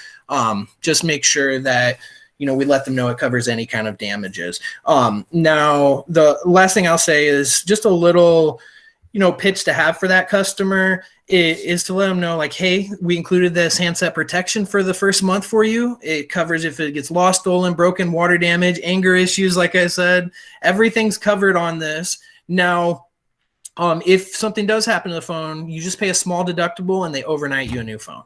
just make sure that we let them know it covers any kind of damages. Now, the last thing I'll say is just a little, pitch to have for that customer is to let them know, like, hey, we included this handset protection for the first month for you. It covers if it gets lost, stolen, broken, water damage, anger issues. Like I said, everything's covered on this. Now, if something does happen to the phone, you just pay a small deductible and they overnight you a new phone.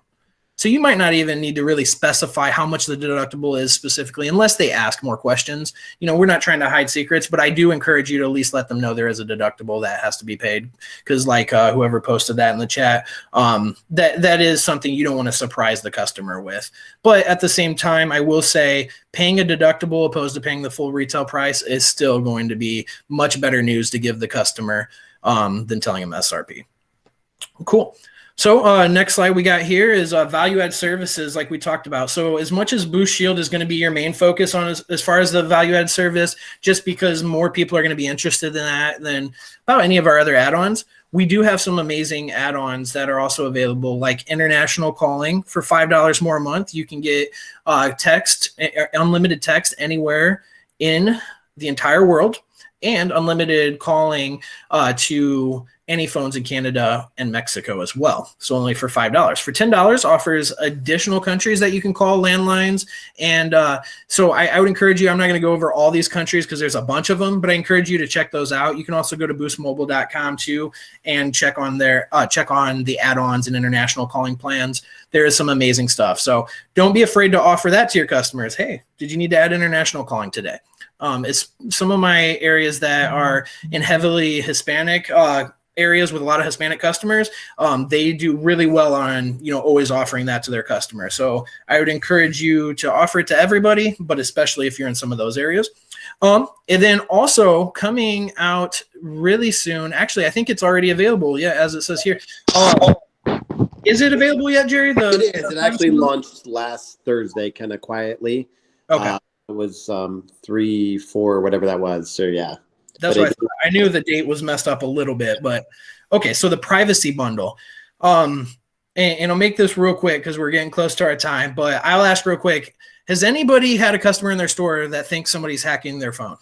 So you might not even need to really specify how much the deductible is specifically, unless they ask more questions. We're not trying to hide secrets, but I do encourage you to at least let them know there is a deductible that has to be paid. Because like whoever posted that in the chat, that is something you don't want to surprise the customer with. But at the same time, I will say paying a deductible opposed to paying the full retail price is still going to be much better news to give the customer than telling them SRP. Cool. So next slide we got here is value-add services, like we talked about. So as much as Boost Shield is going to be your main focus on as far as the value-add service, just because more people are going to be interested in that than about any of our other add-ons, we do have some amazing add-ons that are also available, like international calling for $5 more a month. You can get unlimited text anywhere in the entire world, and unlimited calling to any phones in Canada and Mexico as well. So only for $5. For $10 offers additional countries that you can call landlines. And so I would encourage you, I'm not going to go over all these countries because there's a bunch of them, but I encourage you to check those out. You can also go to boostmobile.com too and check on the add-ons and international calling plans. There is some amazing stuff. So don't be afraid to offer that to your customers. Hey, did you need to add international calling today? It's some of my areas that are in heavily Hispanic areas with a lot of Hispanic customers. They do really well on, always offering that to their customers. So I would encourage you to offer it to everybody, but especially if you're in some of those areas. And then also coming out really soon, actually, I think it's already available. Yeah, as it says here. Is it available yet, Jerry? It is. It actually launched last Thursday, kind of quietly. Okay. It was 3, 4, whatever that was. So yeah. That's what I knew the date was messed up a little bit, but okay. So the privacy bundle, and I'll make this real quick because we're getting close to our time, but I'll ask real quick. Has anybody had a customer in their store that thinks somebody's hacking their phone?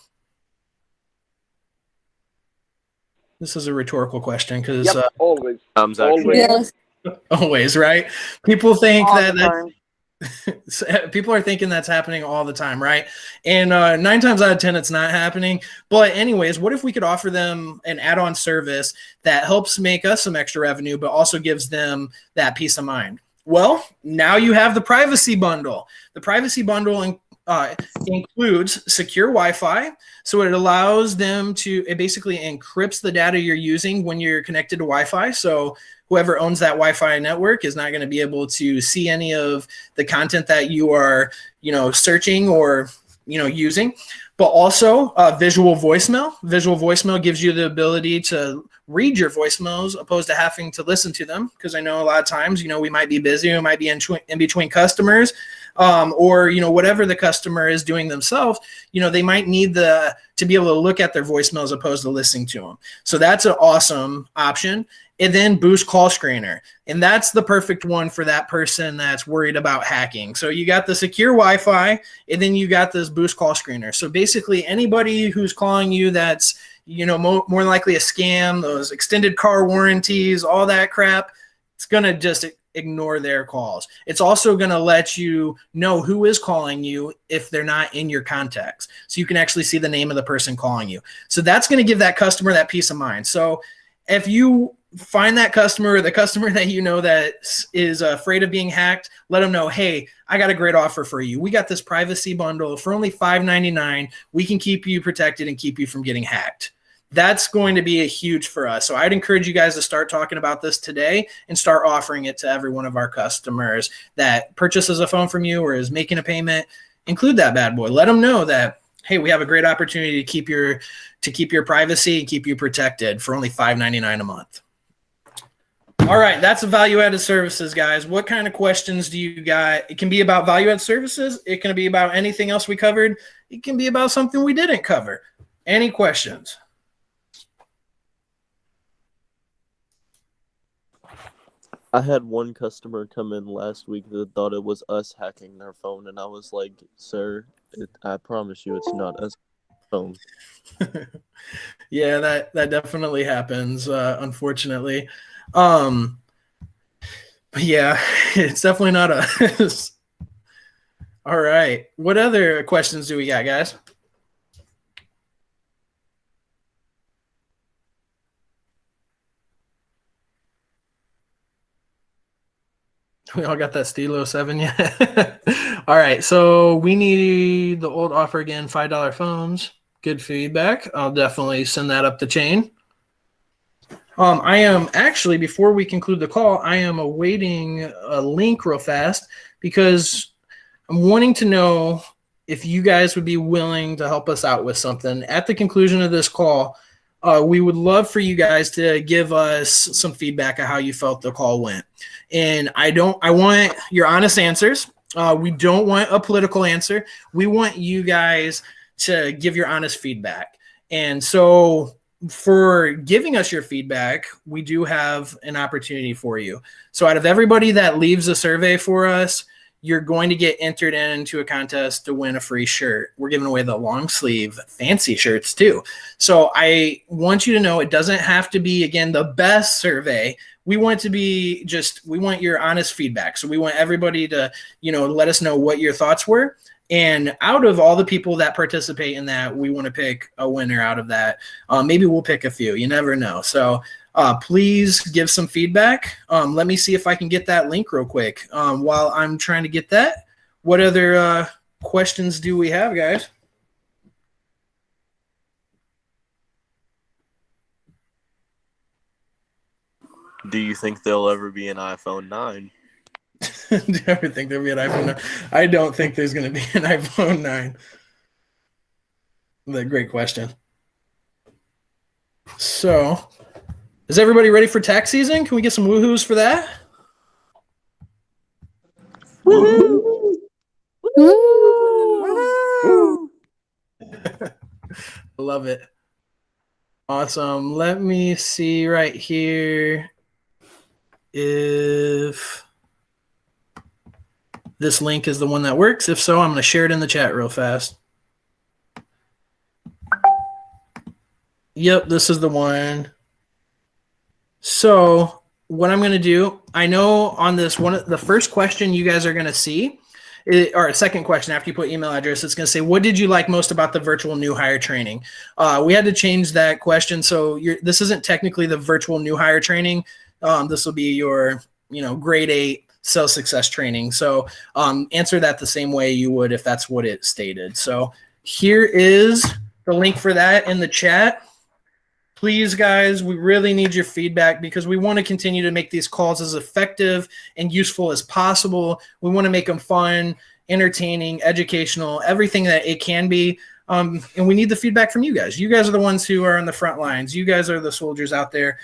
This is a rhetorical question because always. Yes. Always, right? People think people are thinking that's happening all the time, right? And 9 times out of 10, it's not happening. But anyways, what if we could offer them an add-on service that helps make us some extra revenue, but also gives them that peace of mind? Well, now you have the privacy bundle. The privacy bundle includes secure Wi-Fi. So it allows them it basically encrypts the data you're using when you're connected to Wi-Fi. So whoever owns that Wi-Fi network is not going to be able to see any of the content that you are, searching or, using. But also visual voicemail. Visual voicemail gives you the ability to read your voicemails opposed to having to listen to them. Because I know a lot of times, we might be busy, we might be in between customers, or whatever the customer is doing themselves. They might need to be able to look at their voicemails opposed to listening to them. So that's an awesome option. And then Boost Call Screener. And that's the perfect one for that person that's worried about hacking. So you got the secure Wi-Fi, and then you got this Boost Call Screener. So basically anybody who's calling you that's, more likely a scam, those extended car warranties, all that crap, it's going to just ignore their calls. It's also going to let you know who is calling you if they're not in your contacts. So you can actually see the name of the person calling you. So that's going to give that customer that peace of mind. So if you find that customer or the customer that that is afraid of being hacked, let them know, hey, I got a great offer for you. We got this privacy bundle for only $5.99. We can keep you protected and keep you from getting hacked. That's going to be a huge for us. So I'd encourage you guys to start talking about this today and start offering it to every one of our customers that purchases a phone from you or is making a payment. Include that bad boy. Let them know that, hey, we have a great opportunity to keep your privacy and keep you protected for only $5.99 a month. All right, that's value-added services, guys. What kind of questions do you got? It can be about value-added services. It can be about anything else we covered. It can be about something we didn't cover. Any questions? I had one customer come in last week that thought it was us hacking their phone, and I was like, "Sir, I promise you, it's not us phone." Yeah, that definitely happens, unfortunately. But yeah, it's definitely not us. All right. What other questions do we got, guys? We all got that Stilo 7 yet? All right. So we need the old offer again, $5 phones. Good feedback. I'll definitely send that up the chain. I am actually, before we conclude the call, I am awaiting a link real fast because I'm wanting to know if you guys would be willing to help us out with something. At the conclusion of this call, we would love for you guys to give us some feedback on how you felt the call went. And I want your honest answers. We don't want a political answer. We want you guys to give your honest feedback. And so for giving us your feedback, we do have an opportunity for you. So out of everybody that leaves a survey for us, you're going to get entered into a contest to win a free shirt. We're giving away the long sleeve fancy shirts too. So I want you to know it doesn't have to be, again, the best survey. We want it to be we want your honest feedback. So we want everybody to, let us know what your thoughts were. And out of all the people that participate in that, we want to pick a winner out of that. Maybe we'll pick a few. You never know. So please give some feedback. Let me see if I can get that link real quick. While I'm trying to get that, what other questions do we have, guys? Do you think there'll ever be an iPhone 9? Do you ever think there'll be an iPhone 9? I don't think there's going to be an iPhone 9. That's a great question. So, is everybody ready for tax season? Can we get some woohoos for that? Woo! Love it. Awesome. Let me see right here if this link is the one that works. If so, I'm going to share it in the chat real fast. Yep, this is the one. So what I'm going to do, I know on this one, the first question you guys are going to see, or a second question after you put email address, it's going to say, what did you like most about the virtual new hire training? We had to change that question. So this isn't technically the virtual new hire training. This will be your, grade 8 sales success training. So answer that the same way you would if that's what it stated. So here is the link for that in the chat. Please, guys, we really need your feedback because we want to continue to make these calls as effective and useful as possible. We want to make them fun, entertaining, educational, everything that it can be. And we need the feedback from you guys. You guys are the ones who are on the front lines. You guys are the soldiers out there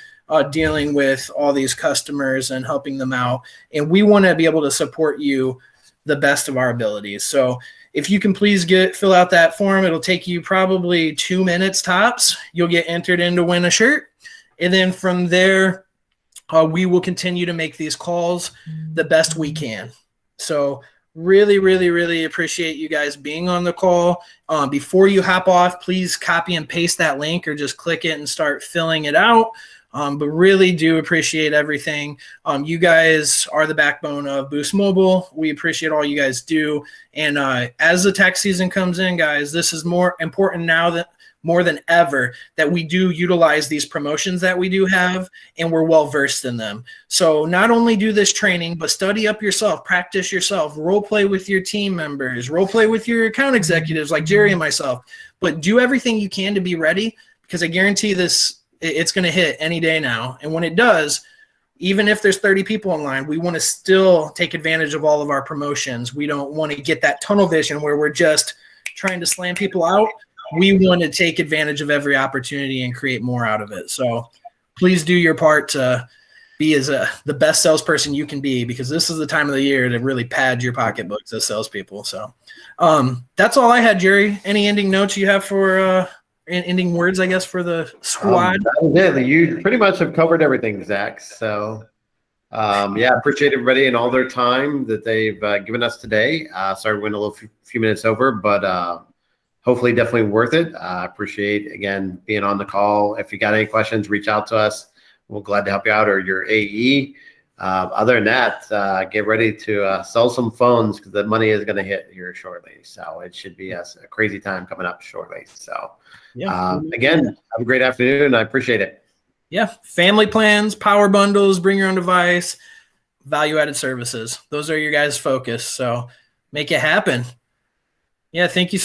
dealing with all these customers and helping them out. And we want to be able to support you the best of our abilities. So if you can please fill out that form, it'll take you probably 2 minutes tops. You'll get entered in to win a shirt. And then from there, we will continue to make these calls the best we can. So really, really, really appreciate you guys being on the call. Before you hop off, please copy and paste that link or just click it and start filling it out. But really do appreciate everything. You guys are the backbone of Boost Mobile. We appreciate all you guys do. And as the tax season comes in, guys, this is more important now more than ever that we do utilize these promotions that we do have and we're well versed in them. So not only do this training, but study up yourself, practice yourself, role play with your team members, role play with your account executives like Jerry and myself, but do everything you can to be ready because I guarantee it's going to hit any day now. And when it does, even if there's 30 people online, we want to still take advantage of all of our promotions. We don't want to get that tunnel vision where we're just trying to slam people out. We want to take advantage of every opportunity and create more out of it. So please do your part to be as the best salesperson you can be, because this is the time of the year to really pad your pocketbooks as salespeople. So that's all I had, Jerry. Any ending notes you have for ending words, I guess, for the squad? That was it. You pretty much have covered everything, Zach. So appreciate everybody and all their time that they've given us today. Sorry we went a little few minutes over, but hopefully definitely worth it. Appreciate, again, being on the call. If you got any questions, reach out to us. We're glad to help you out, or your AE. Other than that, get ready to sell some phones, because the money is going to hit here shortly. So it should be a crazy time coming up shortly. So again, have a great afternoon. I appreciate it. Yeah. Family plans, power bundles, bring your own device, value-added services. Those are your guys' focus. So make it happen. Yeah. Thank you so much.